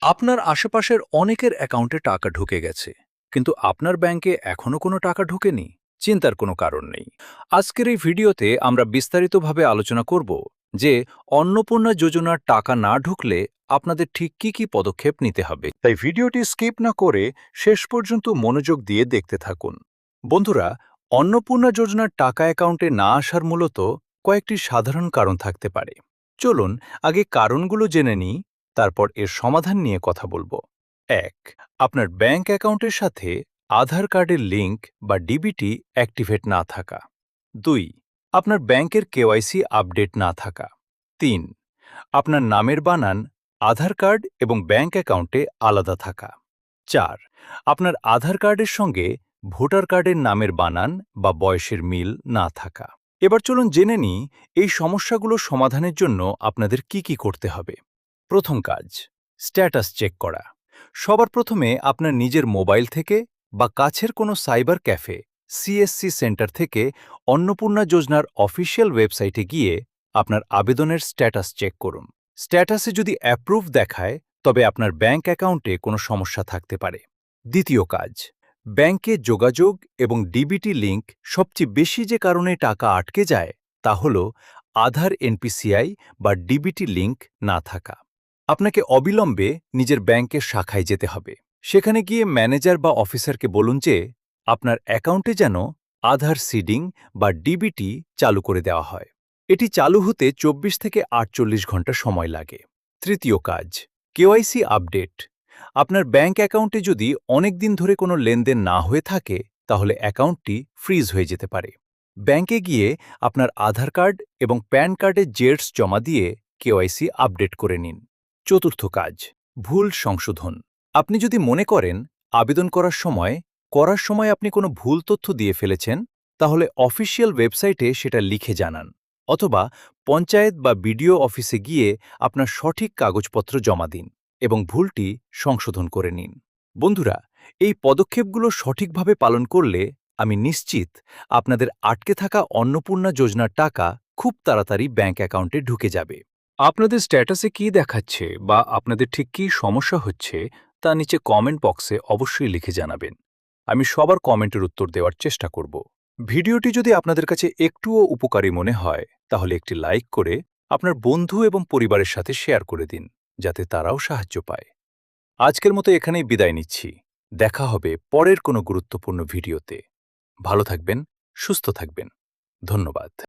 আপনার আশেপাশের অনেকের অ্যাকাউন্টে টাকা ঢুকে গেছে, কিন্তু আপনার ব্যাংকে এখনো কোনো টাকা ঢোকেনি। চিন্তার কোনো কারণ নেই। আজকের এই ভিডিওতে আমরা বিস্তারিতভাবে আলোচনা করব যে অন্নপূর্ণা যোজনার টাকা না ঢুকলে আপনাদের ঠিক কি কি পদক্ষেপ নিতে হবে। তাই ভিডিওটি স্কিপ না করে শেষ পর্যন্ত মনোযোগ দিয়ে দেখতে থাকুন। বন্ধুরা, অন্নপূর্ণা যোজনার টাকা অ্যাকাউন্টে না আসার মূলত কয়েকটি সাধারণ কারণ থাকতে পারে। চলুন আগে কারণগুলো জেনে নিই, তারপর এর সমাধান নিয়ে কথা বলবো। ১. আপনার ব্যাংক অ্যাকাউন্টের সাথে আধার কার্ডের লিঙ্ক বা ডিবিটি অ্যাক্টিভেট না থাকা। ২. আপনার ব্যাংকের কেওয়াইসি আপডেট না থাকা। ৩. আপনার নামের বানান আধার কার্ড এবং ব্যাংক অ্যাকাউন্টে আলাদা থাকা। ৪. আপনার আধার কার্ডের সঙ্গে ভোটার কার্ডের নামের বানান বা বয়সের মিল না থাকা। এবার চলুন জেনে নিই এই সমস্যাগুলো সমাধানের জন্য আপনাদের কি কি করতে হবে। প্রথম কাজ, স্ট্যাটাস চেক করা। সবার প্রথমে আপনার নিজের মোবাইল থেকে বা কাছের কোনো সাইবার ক্যাফে সিএসসি সেন্টার থেকে অন্নপূর্ণা যোজনার অফিসিয়াল ওয়েবসাইটে গিয়ে আপনার আবেদনের স্ট্যাটাস চেক করুন। স্ট্যাটাসে যদি অ্যাপ্রুভ দেখায়, তবে আপনার ব্যাংক অ্যাকাউন্টে কোনো সমস্যা থাকতে পারে। দ্বিতীয় কাজ, ব্যাংকে যোগাযোগ এবং ডিবিটি লিঙ্ক। সবচেয়ে বেশি যে কারণে টাকা আটকে যায় তা হল আধার এনপিসিআই বা ডিবিটি লিঙ্ক না থাকা। আপনাকে অবিলম্বে নিজের ব্যাংকের শাখায় যেতে হবে। সেখানে গিয়ে ম্যানেজার বা অফিসারকে বলুন যে আপনার অ্যাকাউন্টে যেন আধার সিডিং বা ডিবিটি চালু করে দেওয়া হয়। এটি চালু হতে ২৪ থেকে ৪৮ ঘন্টা সময় লাগে। তৃতীয় কাজ, কেওয়াইসি আপডেট। আপনার ব্যাংক অ্যাকাউন্টে যদি অনেক দিন ধরে কোনো লেনদেন না হয়ে থাকে, তাহলে অ্যাকাউন্টটি ফ্রিজ হয়ে যেতে পারে। ব্যাংকে গিয়ে আপনার আধার কার্ড এবং প্যান কার্ডের জেরক্স জমা দিয়ে কেওয়াইসি আপডেট করে নিন। চতুর্থ কাজ, ভুল সংশোধন। আপনি যদি মনে করেন আবেদন করার সময় আপনি কোনো ভুল তথ্য দিয়ে ফেলেছেন, তাহলে অফিসিয়াল ওয়েবসাইটে সেটা লিখে জানান, অথবা পঞ্চায়েত বা বিডিও অফিসে গিয়ে আপনার সঠিক কাগজপত্র জমা দিন এবং ভুলটি সংশোধন করে নিন। বন্ধুরা, এই পদক্ষেপগুলো সঠিকভাবে পালন করলে আমি নিশ্চিত আপনাদের আটকে থাকা অন্নপূর্ণা যোজনার টাকা খুব তাড়াতাড়ি ব্যাংক অ্যাকাউন্টে ঢুকে যাবে। আপনাদের স্ট্যাটাসে কি দেখাচ্ছে বা আপনাদের ঠিক কী সমস্যা হচ্ছে তা নিচে কমেন্ট বক্সে অবশ্যই লিখে জানাবেন। আমি সবার কমেন্টের উত্তর দেওয়ার চেষ্টা করব। ভিডিওটি যদি আপনাদের কাছে একটুও উপকারী মনে হয়, তাহলে একটি লাইক করে আপনার বন্ধু এবং পরিবারের সাথে শেয়ার করে দিন, যাতে তারাও সাহায্য পায়। আজকের মতো এখানেই বিদায় নিচ্ছি। দেখা হবে পরের কোনো গুরুত্বপূর্ণ ভিডিওতে। ভালো থাকবেন, সুস্থ থাকবেন। ধন্যবাদ।